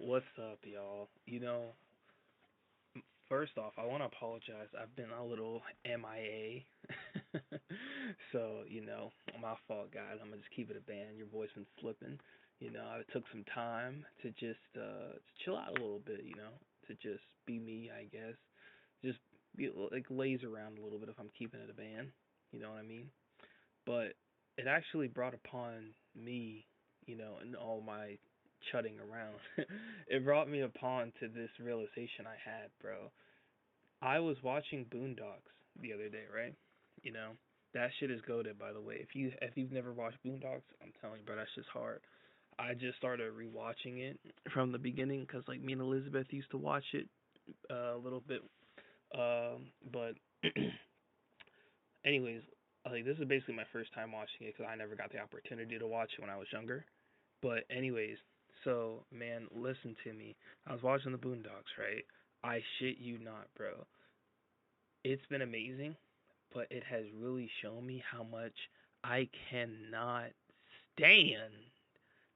What's up, y'all? First off, I want to apologize. I've been a little MIA. So, my fault, guys. I'm gonna just keep it a band. Your boy's been slipping. I took some time to just to chill out a little bit, to just be me, I guess. Just be like laze around a little bit if I'm keeping it a band. You know what I mean? But it actually brought upon me, and all my chutting around. It brought me upon to this realization I had, bro. I was watching Boondocks the other day, right? You know, that shit is goated, by the way. If you've never watched Boondocks, I'm telling you, bro, that shit's hard. I just started rewatching it from the beginning because like me and Elizabeth used to watch it a little bit. But anyways, like this is basically my first time watching it because I never got the opportunity to watch it when I was younger. But anyways, so man, listen to me. I was watching the Boondocks, right? I shit you not, bro. It's been amazing, but it has really shown me how much I cannot stand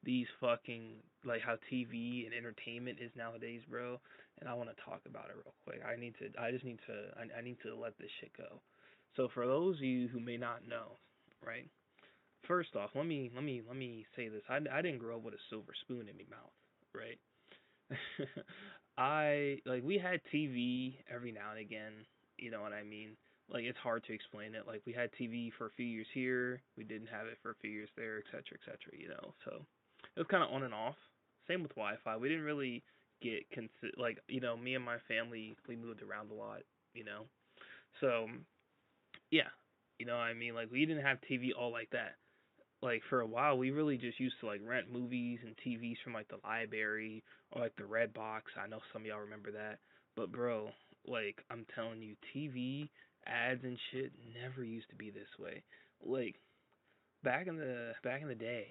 these fucking like how TV and entertainment is nowadays, bro. And I want to talk about it real quick. I need to let this shit go. So for those of you who may not know, right? First off, let me say this. I didn't grow up with a silver spoon in my mouth, right? I like we had TV every now and again, you know what I mean? Like it's hard to explain it. Like we had TV for a few years here, we didn't have it for a few years there, etc., So it was kind of on and off. Same with Wi-Fi. We didn't really get like, me and my family, we moved around a lot, you know. So, yeah. You know what I mean? Like we didn't have TV all like that. Like for a while we really just used to like rent movies and TVs from like the library or like the Red Box. I know some of y'all remember that. But bro, like I'm telling you, TV ads and shit never used to be this way. Like back in the day,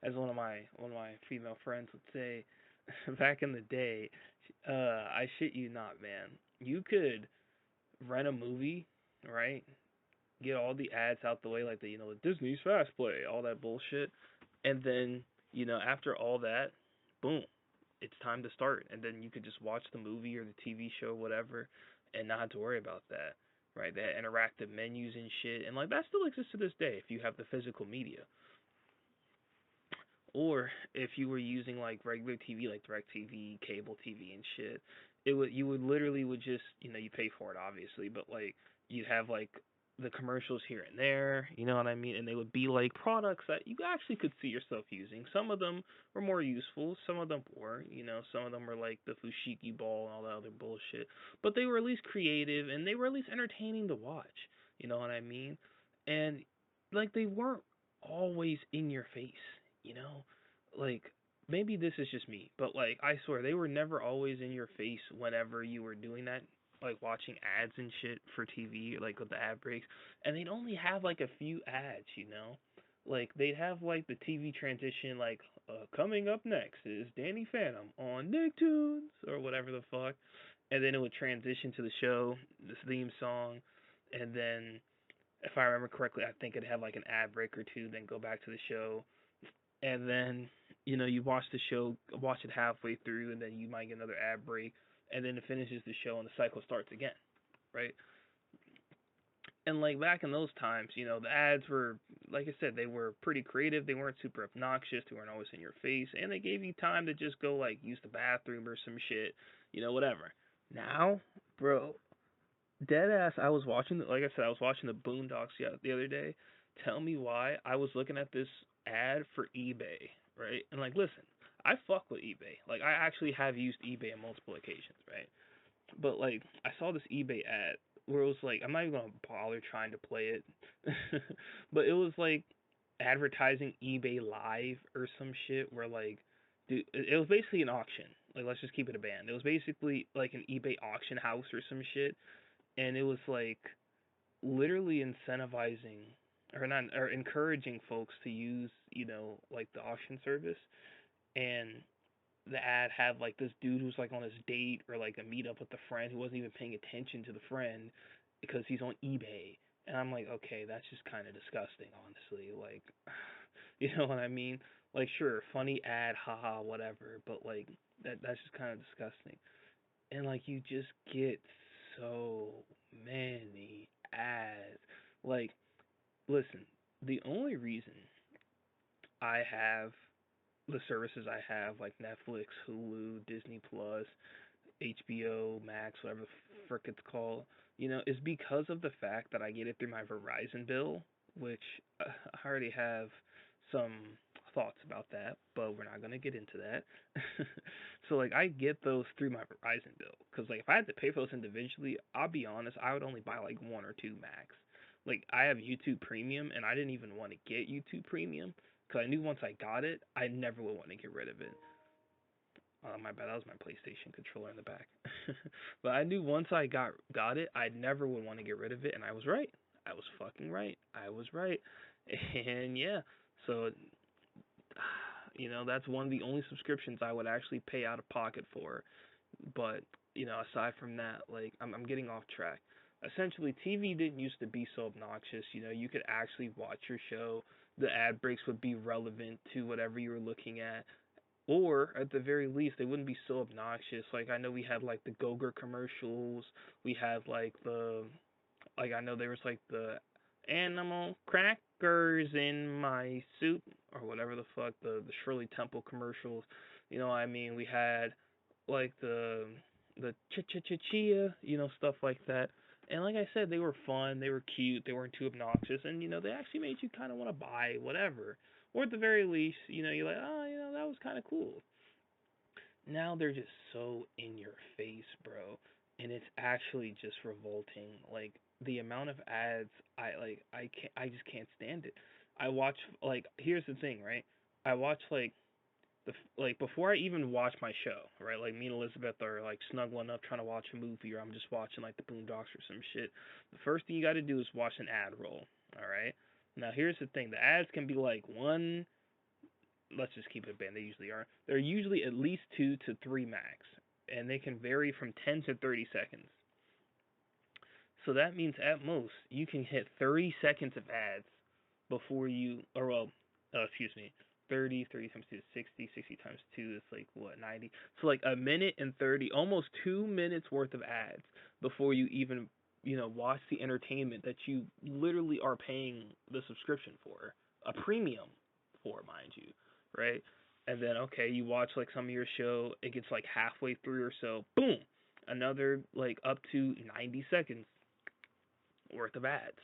as one of my female friends would say, back in the day, I shit you not, man. You could rent a movie, right? Get all the ads out the way, like the Disney's Fast Play, all that bullshit, and then after all that, boom, it's time to start, and then you could just watch the movie or the TV show, whatever, and not have to worry about that, right? That interactive menus and shit, and like that still exists to this day if you have the physical media, or if you were using like regular TV, like DirecTV, cable TV and shit, you would literally would just you pay for it obviously, but like you'd have like the commercials here and there, you know what I mean? And they would be like products that you actually could see yourself using. Some of them were more useful, some of them weren't, some of them were like the fushigi ball and all that other bullshit. But they were at least creative and they were at least entertaining to watch. You know what I mean? And like they weren't always in your face, you know? Like maybe this is just me, but like I swear they were never always in your face whenever you were doing that, like watching ads and shit for TV, like with the ad breaks, and they'd only have like a few ads, you know? Like they'd have like the TV transition, like coming up next is Danny Phantom on Nicktoons or whatever the fuck, and then it would transition to the show, this theme song, and then if I remember correctly, I think it'd have like an ad break or two, then go back to the show, and then you watch the show, watch it halfway through, and then you might get another ad break, and then it finishes the show and the cycle starts again, right? And like back in those times, the ads were, like I said, they were pretty creative. They weren't super obnoxious. They weren't always in your face, and they gave you time to just go like use the bathroom or some shit, whatever. Now, bro, dead ass. I was watching, like I said, I was watching the Boondocks the other day. Tell me why I was looking at this ad for eBay, right? And like, listen, I fuck with eBay. Like, I actually have used eBay on multiple occasions, right? But like, I saw this eBay ad where it was like, I'm not even gonna bother trying to play it, but it was like advertising eBay Live or some shit where like, dude, it was basically an auction. Like, let's just keep it a band. It was basically like an eBay auction house or some shit, and it was like literally incentivizing or not or encouraging folks to use like the auction service, and the ad had like this dude who's like on his date or like a meetup with a friend who wasn't even paying attention to the friend because he's on eBay, and I'm like, okay, that's just kind of disgusting, honestly. Like, you know what I mean? Like, sure, funny ad, haha, whatever, but like that's just kind of disgusting. And like you just get so many ads. Like, listen, the only reason I have the services I have, like Netflix, Hulu, Disney Plus, HBO Max, whatever the frick it's called, is because of the fact that I get it through my Verizon bill, which I already have some thoughts about that, but we're not gonna get into that. So like I get those through my Verizon bill, cause like if I had to pay for those individually, I'll be honest, I would only buy like one or two max. Like I have YouTube Premium, and I didn't even want to get YouTube Premium, cause I knew once I got it, I never would want to get rid of it. My bad, that was my PlayStation controller in the back. But I knew once I got it, I never would want to get rid of it, and I was right. I was fucking right. I was right. And yeah, so that's one of the only subscriptions I would actually pay out of pocket for. But aside from that, like I'm getting off track. Essentially, TV didn't used to be so obnoxious. You could actually watch your show. The ad breaks would be relevant to whatever you were looking at, or at the very least, they wouldn't be so obnoxious. Like I know we had like the Gogurt commercials. We had like I know there was like the animal crackers in my soup or whatever the fuck, the Shirley Temple commercials. What I mean? We had like the chia, stuff like that. And like I said, they were fun, they were cute, they weren't too obnoxious, and they actually made you kind of want to buy whatever. Or at the very least, you're like, oh, that was kind of cool. Now they're just so in your face, bro, and it's actually just revolting. Like the amount of ads, I just can't stand it. I watch like here's the thing, right? I watch like before I even watch my show, right? Like me and Elizabeth are like snuggling up trying to watch a movie, or I'm just watching like the Boondocks or some shit. The first thing you got to do is watch an ad roll, all right? Now here's the thing: the ads can be like one. Let's just keep it a band. They usually are. They're usually at least 2 to 3 max, and they can vary from 10 to 30 seconds. So that means at most you can hit 30 seconds of ads before you, or well, excuse me, 30 times 2 is 60, 60 times 2 is like what, 90? So like a minute and 30, almost 2 minutes worth of ads before you even, watch the entertainment that you literally are paying the subscription for, a premium for, mind you, right? And then, okay, you watch like some of your show, it gets like halfway through or so, boom, another like up to 90 seconds worth of ads,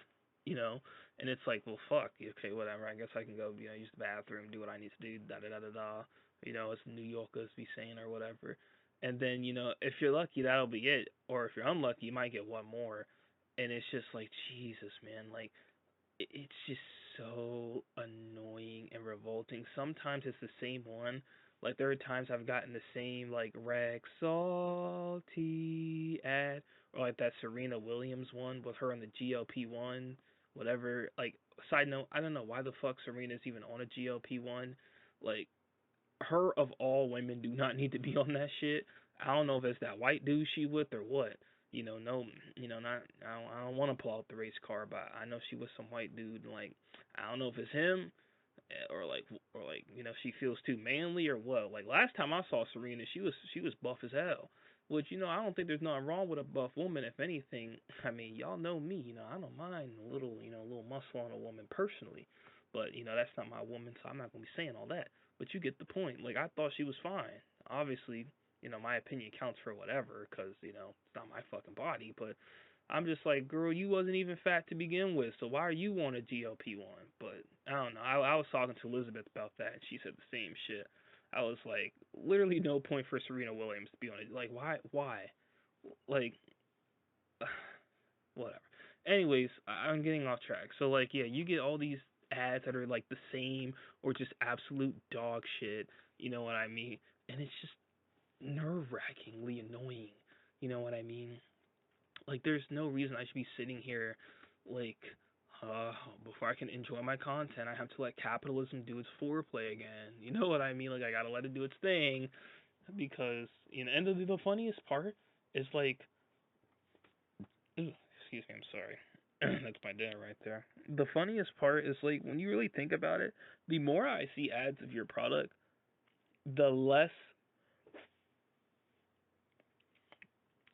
you know? And it's like, well, fuck, okay, whatever. I guess I can go, use the bathroom, do what I need to do, da da da da da. As New Yorkers be saying or whatever. And then, if you're lucky, that'll be it. Or if you're unlucky, you might get one more. And it's just like, Jesus, man, like, it's just so annoying and revolting. Sometimes it's the same one. Like there are times I've gotten the same like Salty ad, or like that Serena Williams one with her on the GLP-1, whatever. Like side note, I don't know why the fuck Serena's even on a GLP-1. Like her of all women do not need to be on that shit. I don't know if it's that white dude she with or what. No, not. I don't want to pull out the race car, but I know she was some white dude. And like, I don't know if it's him, or like, she feels too manly or what. Like last time I saw Serena, she was buff as hell. Which I don't think there's nothing wrong with a buff woman. If anything, I mean, y'all know me. I don't mind a little muscle on a woman personally. But that's not my woman, so I'm not gonna be saying all that. But you get the point. Like I thought she was fine. Obviously, my opinion counts for whatever, cause it's not my fucking body. But I'm just like, girl, you wasn't even fat to begin with, so why are you on a GLP-1? But I don't know. I was talking to Elizabeth about that, and she said the same shit. I was like, literally no point for Serena Williams to be on it. Like, why? Why? Like, whatever. Anyways, I'm getting off track. So like, yeah, you get all these ads that are like the same or just absolute dog shit. You know what I mean? And it's just nerve-wrackingly annoying. You know what I mean? Like, there's no reason I should be sitting here, like, uh, before I can enjoy my content, I have to let capitalism do its foreplay again. You know what I mean? Like, I gotta let it do its thing because, and the funniest part is like, ooh, excuse me, I'm sorry. That's my dinner right there. The funniest part is like when you really think about it, the more I see ads of your product, the less,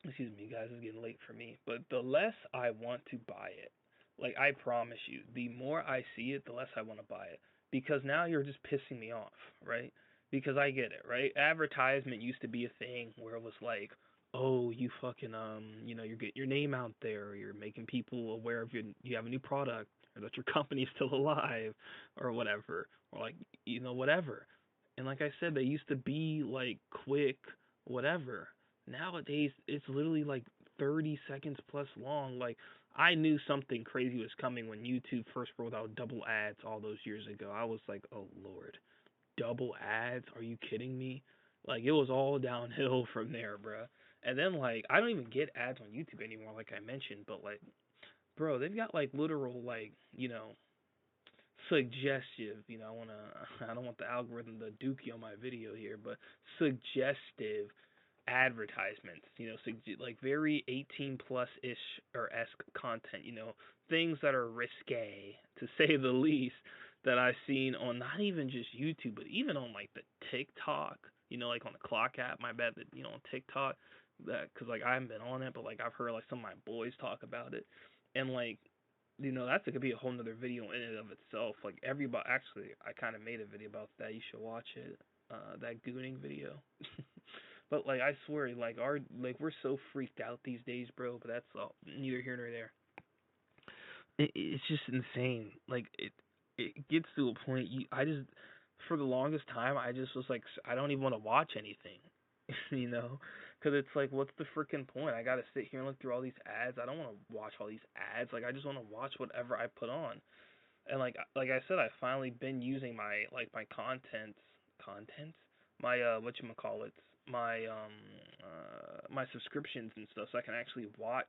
excuse me guys, it's getting late for me, but the less I want to buy it. Like I promise you, the more I see it, the less I want to buy it. Because now you're just pissing me off, right? Because I get it, right? Advertisement used to be a thing where it was like, oh, you fucking you get your name out there, or you're making people aware of you have a new product, or that your company's still alive, or whatever, or like whatever. And like I said, they used to be like quick, whatever. Nowadays, it's literally like 30 seconds plus long. Like, I knew something crazy was coming when YouTube first rolled out double ads all those years ago. I was like, oh lord, double ads? Are you kidding me? Like, it was all downhill from there, bruh. And then, like, I don't even get ads on YouTube anymore, like I mentioned, but, like, bro, they've got, like, literal, like, suggestive, I don't want the algorithm to dookie on my video here, but suggestive advertisements, like very 18 plus ish or esque content, things that are risque to say the least that I've seen on not even just YouTube, but even on like the TikTok, like on the clock app, my bad, that, on TikTok, that, cause like I haven't been on it, but like I've heard like some of my boys talk about it, and like, that's could be a whole nother video in and of itself. Like everybody, actually, I kind of made a video about that. You should watch it. That gooning video. But like I swear, we're so freaked out these days, bro. But that's all, neither here nor there. It's just insane. Like it gets to a point. I just for the longest time I just was like I don't even want to watch anything, you know, because it's like what's the freaking point? I gotta sit here and look through all these ads. I don't want to watch all these ads. Like I just want to watch whatever I put on. And like I said, I finally been using my contents, my my subscriptions and stuff, so I can actually watch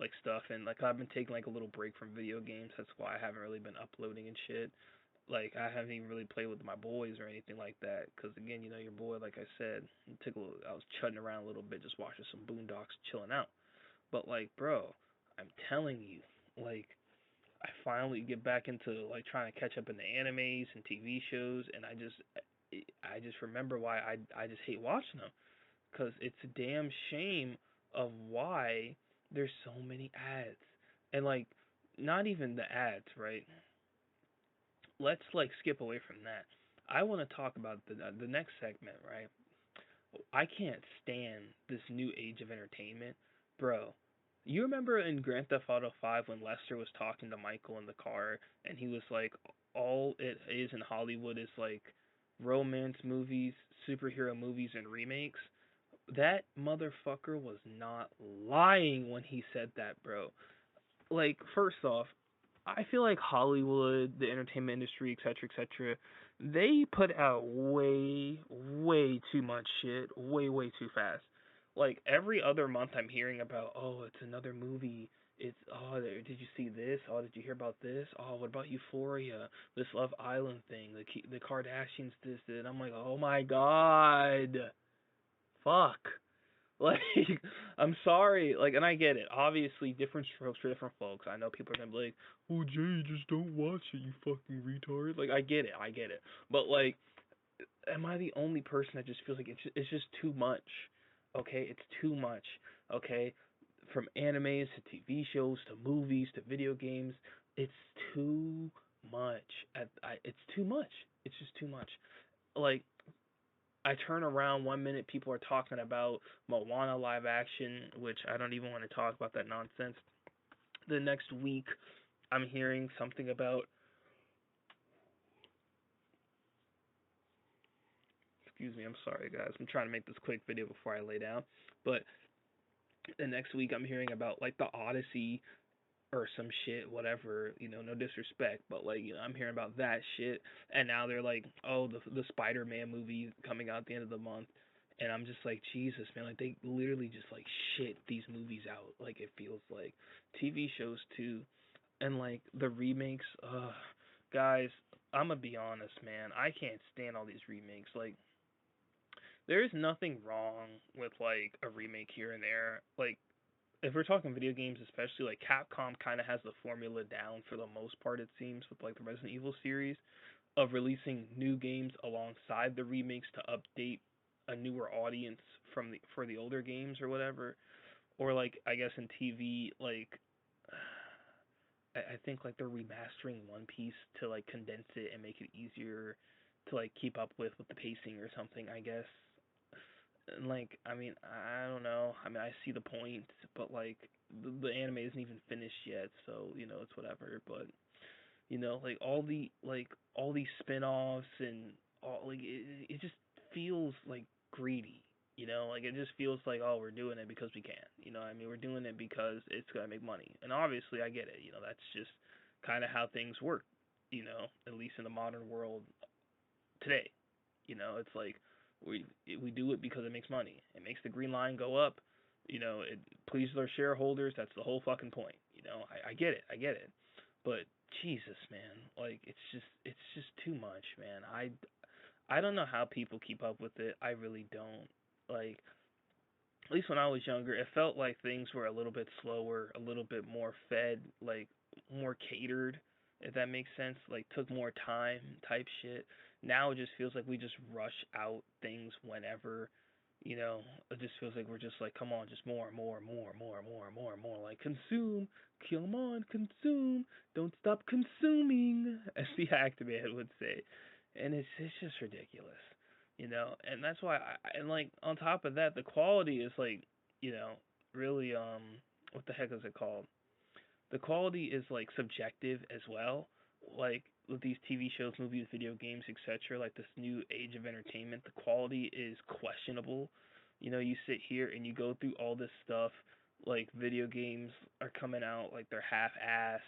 like stuff. And like I've been taking like a little break from video games. That's why I haven't really been uploading and shit. Like I haven't even really played with my boys or anything like that. Cause again, your boy, like I said, I was chudding around a little bit, just watching some Boondocks, chilling out. But like, bro, I'm telling you, like I finally get back into like trying to catch up in the animes and TV shows, and I just remember why I just hate watching them, cause it's a damn shame of why there's so many ads, and like not even the ads, right? Let's like skip away from that. I want to talk about the next segment, right? I can't stand this new age of entertainment, bro. You remember in Grand Theft Auto 5 when Lester was talking to Michael in the car and he was like, all it is in Hollywood is like romance movies, superhero movies, and remakes? That motherfucker was not lying when he said that, bro. Like, first off, I feel like Hollywood, the entertainment industry, etc., etc., they put out way, way too much shit, way, way too fast. Like every other month, I'm hearing about, oh, it's another movie. It's did you see this? Oh, did you hear about this? Oh, what about Euphoria? This Love Island thing, the Kardashians, this, that. And I'm like, oh my god, fuck. Like, I'm sorry. Like, and I get it. Obviously, different strokes for different folks. I know people are gonna be like, "Oh, Jay, just don't watch it, you fucking retard." Like, I get it. I get it. But like, am I the only person that just feels like it's just too much? Okay, it's too much. Okay, from animes to TV shows to movies to video games, it's too much. It's too much. It's just too much. Like, I turn around one minute, people are talking about Moana live action, which I don't even want to talk about that nonsense. The next week, I'm hearing something about. Excuse me, I'm sorry, guys. I'm trying to make this quick video before I lay down. But the next week, I'm hearing about like the Odyssey or some shit, whatever. No disrespect, but like I'm hearing about that shit, and now they're like, oh, the Spider-Man movie coming out at the end of the month, and I'm just like, Jesus, man, like they literally just like shit these movies out, like it feels like TV shows too, and like the remakes. Guys, I'm gonna be honest, man, I can't stand all these remakes. Like there is nothing wrong with like a remake here and there, like if we're talking video games, especially like Capcom kind of has the formula down for the most part, it seems, with like the Resident Evil series of releasing new games alongside the remakes to update a newer audience from the for the older games or whatever. Or like I guess in TV, like I think like they're remastering One Piece to like condense it and make it easier to like keep up with the pacing or something, I guess. And like I mean, I don't know. I mean, I see the point, but like the anime isn't even finished yet, so you know, it's whatever, but you know, like all these spin-offs and all like it just feels like greedy. You know, like it just feels like, oh, we're doing it because we can. You know, I mean, we're doing it because it's gonna make money. And obviously, I get it. You know, that's just kind of how things work. You know, at least in the modern world today. You know, it's like we do it because it makes money. It makes the green line go up. You know, it pleases our shareholders. That's the whole fucking point. You know, I get it. I get it. But Jesus, man, like it's just too much, man. I don't know how people keep up with it. I really don't. Like at least when I was younger, it felt like things were a little bit slower, a little bit more fed, like more catered, if that makes sense. Like took more time type shit. Now it just feels like we just rush out things whenever, you know, it just feels like we're just like, come on, just more, more, more, more, more, more, more. Like consume, come on, consume, don't stop consuming, as the Actiman would say, and it's just ridiculous, you know. And that's why and like on top of that, the quality is like, you know, really what the heck is it called? The quality is like subjective as well. Like with these TV shows, movies, video games, etc. Like this new age of entertainment, the quality is questionable. You know, you sit here and you go through all this stuff. Like video games are coming out like they're half-ass.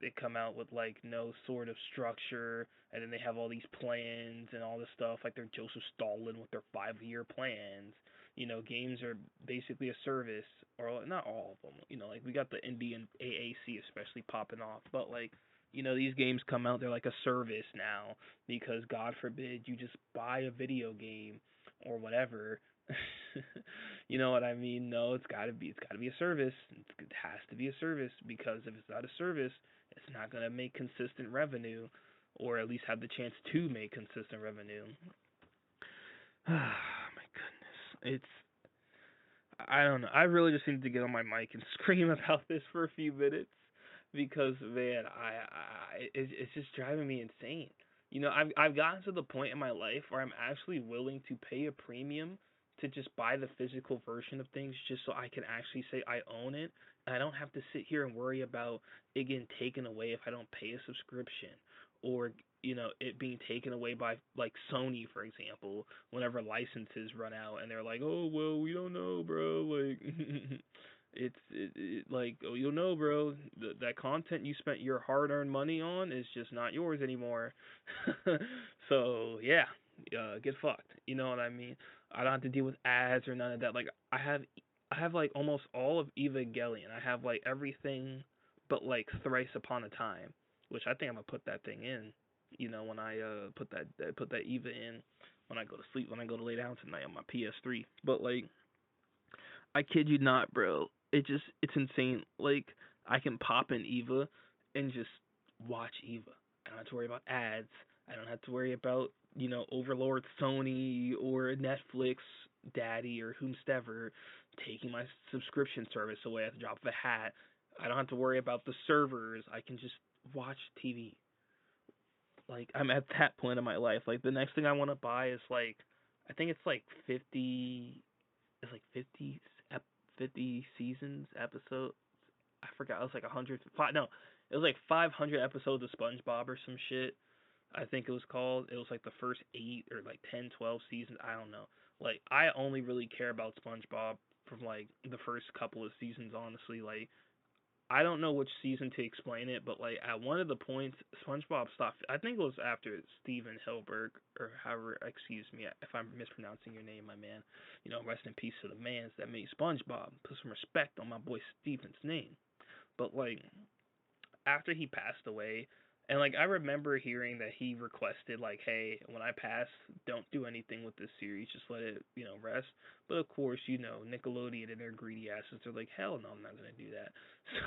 They come out with like no sort of structure, and then they have all these plans and all this stuff. Like they're Joseph Stalin with their 5-year plans. You know, games are basically a service, or not all of them. You know, like we got the indie and AAC especially popping off, but like, you know, these games come out, they're like a service now because God forbid you just buy a video game or whatever. You know what I mean? No, it's got to be a service. It has to be a service because if it's not a service, it's not gonna make consistent revenue, or at least have the chance to make consistent revenue. My goodness, it's I don't know. I really just need to get on my mic and scream about this for a few minutes because man, it's just driving me insane. You know, I've gotten to the point in my life where I'm actually willing to pay a premium to just buy the physical version of things just so I can actually say I own it. And I don't have to sit here and worry about it getting taken away if I don't pay a subscription, or you know, it being taken away by like Sony, for example, whenever licenses run out and they're like, oh well, we don't know, bro, like like, oh, you'll know, bro, that content you spent your hard-earned money on is just not yours anymore. So yeah, get fucked, you know what I mean? I don't have to deal with ads or none of that. Like I have like almost all of Evangelion. I have like everything but like Thrice Upon a Time, which I think I'm gonna put that thing in. You know, when I put that Eva in when I go to sleep, when I go to lay down tonight on my PS3. But like, I kid you not, bro. It's insane. Like I can pop in Eva and just watch Eva. I don't have to worry about ads. I don't have to worry about, you know, Overlord Sony or Netflix Daddy or whomstever taking my subscription service away at the drop of a hat. I don't have to worry about the servers. I can just watch TV. Like I'm at that point in my life. Like the next thing I want to buy is like I think it's like 50, it's like 50 seasons episodes. I forgot. It was like 100 no, it was like 500 episodes of SpongeBob or some shit. I think it was called. It was like the first 8 or like 10, 12 seasons. I don't know. Like I only really care about SpongeBob from like the first couple of seasons honestly. Like I don't know which season to explain it, but like at one of the points, SpongeBob stopped. I think it was after Steven Hilberg or however. Excuse me if I'm mispronouncing your name, my man. You know, rest in peace to the mans that made SpongeBob. Put some respect on my boy Steven's name. But like after he passed away, And like I remember hearing that he requested like, hey, when I pass, don't do anything with this series, just let it, rest. But of course, Nickelodeon and their greedy asses are like, hell no, I'm not gonna do that.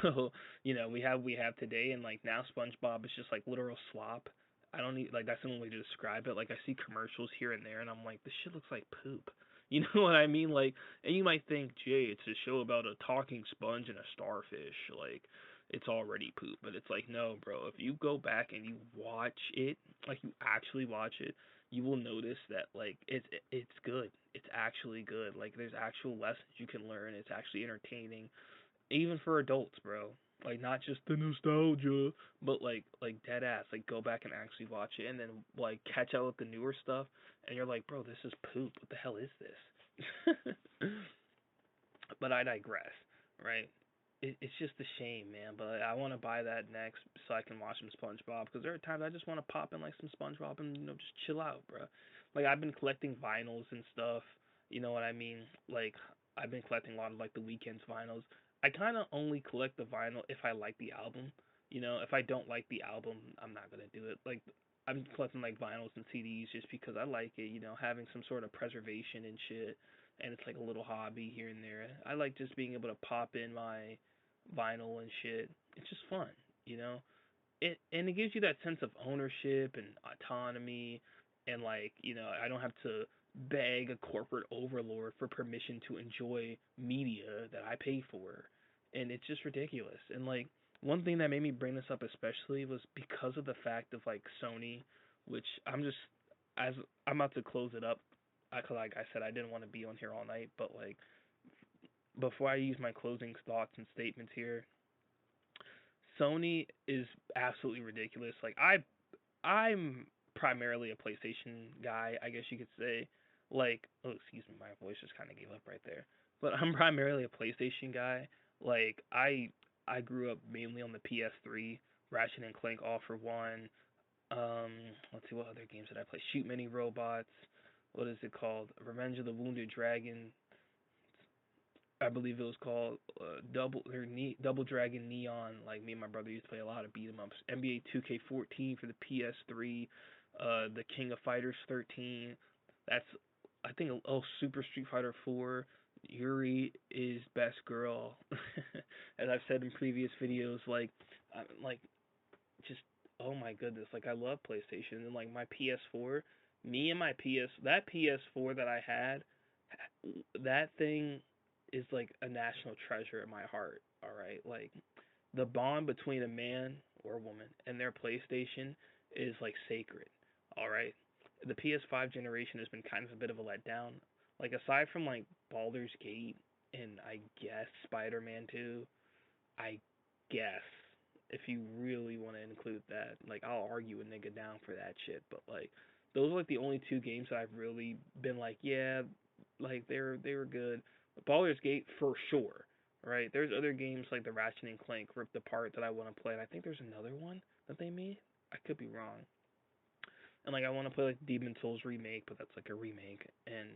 So, we have today, and like now SpongeBob is just like literal slop. I don't need like that's the only way to describe it. Like I see commercials here and there, and I'm like, this shit looks like poop. You know what I mean? Like, and you might think, Jay, it's a show about a talking sponge and a starfish. Like, it's already poop. But it's like, no, bro. If you go back and you watch it, like you actually watch it, you will notice that like it's good. It's actually good. Like there's actual lessons you can learn. It's actually entertaining, even for adults, bro. Like not just the nostalgia, but like dead ass. Like go back and actually watch it, and then like catch up with the newer stuff, and you're like, bro, this is poop. What the hell is this? But I digress, right? It's just a shame, man. But I want to buy that next so I can watch some SpongeBob because there are times I just want to pop in like some SpongeBob and just chill out, bro. Like I've been collecting vinyls and stuff. You know what I mean? Like I've been collecting a lot of like the Weeknd's vinyls. I kind of only collect the vinyl if I like the album. If I don't like the album, I'm not gonna do it. Like I'm collecting like vinyls and CDs just because I like it. Having some sort of preservation and shit, and it's like a little hobby here and there. I like just being able to pop in my vinyl and shit. It's just fun, you know. It gives you that sense of ownership and autonomy, and like I don't have to beg a corporate overlord for permission to enjoy media that I pay for, and it's just ridiculous. And like one thing that made me bring this up especially was because of the fact of like Sony, which as I'm about to close it up. Like I said, I didn't want to be on here all night, but like before I use my closing thoughts and statements here, Sony is absolutely ridiculous. Like I'm primarily a PlayStation guy, I guess you could say. Like, oh, excuse me, my voice just kind of gave up right there. But I'm primarily a PlayStation guy. Like I grew up mainly on the PS3, Ratchet and Clank All for One. Um, let's see what other games did I play? Shoot Many Robots. What is it called? Revenge of the Wounded Dragon. I believe it was called Double Dragon Neon. Like me and my brother used to play a lot of beat 'em ups. NBA 2K14 for the PS3. The King of Fighters 13. That's I think Super Street Fighter 4. Yuri is best girl. As I've said in previous videos, like just oh my goodness, like I love PlayStation and like my PS4. Me and my that PS4 that I had, that thing is like a national treasure in my heart. All right, like the bond between a man or a woman and their PlayStation is like sacred. All right, the PS5 generation has been kind of a bit of a letdown. Like aside from like Baldur's Gate and I guess Spider-Man 2, I guess if you really want to include that, like I'll argue a nigga down for that shit. But like those are like the only two games that I've really been like, yeah, like they were good. Baldur's Gate for sure, right? There's other games like the Ratchet and Clank Ripped Apart that I want to play, and I think there's another one that they made. I could be wrong. And like I want to play like Demon Souls remake, but that's like a remake, and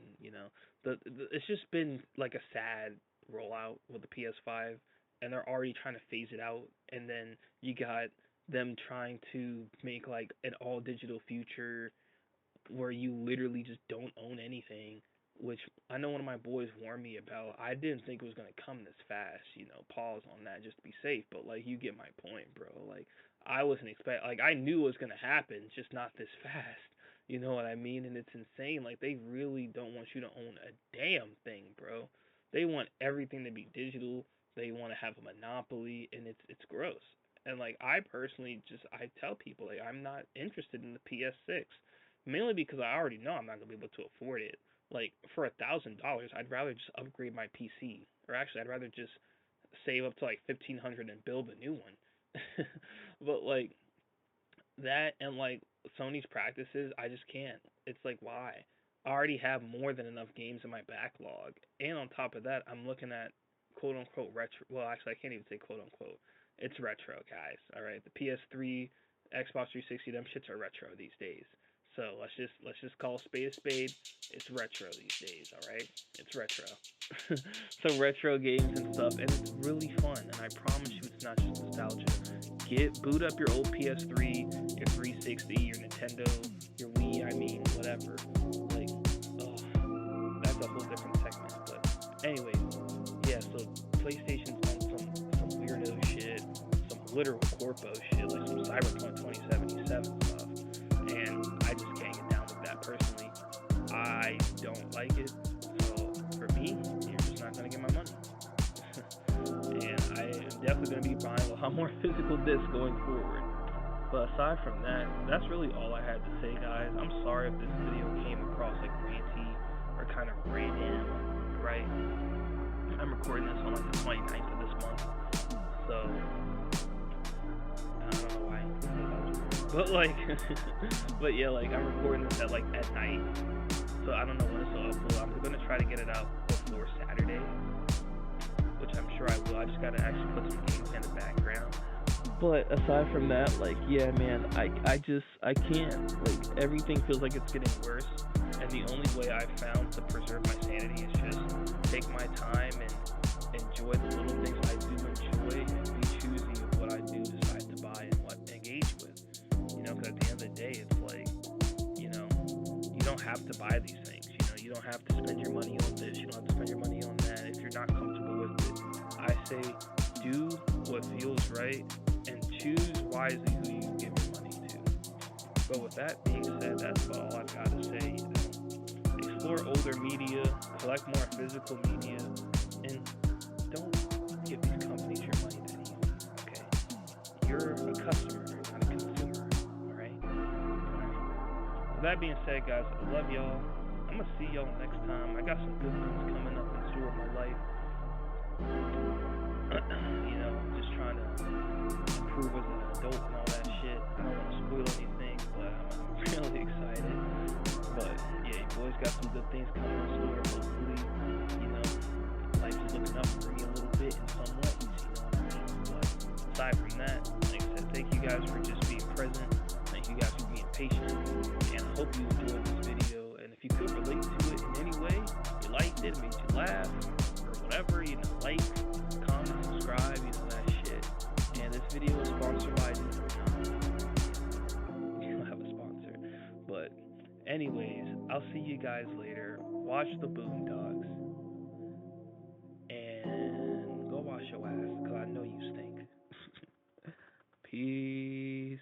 it's just been like a sad rollout with the PS5, and they're already trying to phase it out, and then you got them trying to make like an all digital future where you literally just don't own anything, which I know one of my boys warned me about. I didn't think it was gonna come this fast, pause on that just to be safe, but like you get my point, bro. Like I wasn't like I knew it was gonna happen, just not this fast. You know what I mean? And it's insane. Like they really don't want you to own a damn thing, bro. They want everything to be digital. They want to have a monopoly, and it's gross. And like I personally I tell people like I'm not interested in the PS6 mainly because I already know I'm not gonna be able to afford it. Like for $1,000, I'd rather just upgrade my PC, or actually, I'd rather just save up to like 1,500 and build a new one. But like that and like Sony's practices, I just can't. It's like why? I already have more than enough games in my backlog, and on top of that, I'm looking at quote unquote retro. Well, actually, I can't even say quote unquote. It's retro, guys. All right, the PS3, Xbox 360, them shits are retro these days. So let's just call a spade a spade. It's retro these days, all right? It's retro. So retro games and stuff, and it's really fun. And I promise you, it's not just nostalgia. boot up your old PS3, your 360, your Nintendo, your Wii, I mean, whatever. Like, oh, that's a whole different segment. But anyways, yeah. So PlayStation's on some weirdo shit, some literal corpo shit, like some Cyberpunk 2077 stuff, and I just can't get down with that personally. I don't like it. So for me, you're just not gonna get my money. And I am definitely going to be buying a lot more physical discs going forward. But aside from that, that's really all I had to say, guys. I'm sorry if this video came across like ranty or kind of random, right? I'm recording this on like the 29th of this month, so I don't know why. But like, but yeah, like I'm recording this at night, so I don't know when it's upload. I'm gonna try to get it out before Saturday, which I'm sure I will. I just gotta actually put some games in the background. But aside from that, like, yeah, man, I can't. Like, everything feels like it's getting worse, and the only way I've found to preserve my sanity is just take my time and enjoy the little things I do enjoy, and be choosy of what I do decide to buy and what to engage with. You know, because at the end of the day, it's like, you know, you don't have to buy these things. You know, you don't have to spend your money on this. You don't have to spend your money on that if you're not comfortable with it. I say do what feels right and choose wisely who you give your money to. But with that being said, that's all I've got to say. You know, explore older media, collect more physical media, and don't give these companies your money that easy. Okay, you're a customer, not a consumer. All right. With that being said, guys, I love y'all. I'm gonna see y'all next time. I got some good things coming up in store in my life. You know, just trying to improve as an adult and all that shit. I don't want to spoil anything, but I'm really excited. But yeah, you boys got some good things coming in store. Hopefully, you know, life is looking up for me a little bit in some ways. You know what I mean? But aside from that, like I said, thank you guys for just being present. Thank you guys for being patient, and I hope you enjoyed this video. And if you could relate to it in any way, you liked it, made you laugh, or whatever, you know, like, comment, subscribe, you know, that shit. And this video is sponsored by we don't have a sponsor. But anyways, I'll see you guys later. Watch the Boondocks. And go wash your ass, because I know you stink. Peace.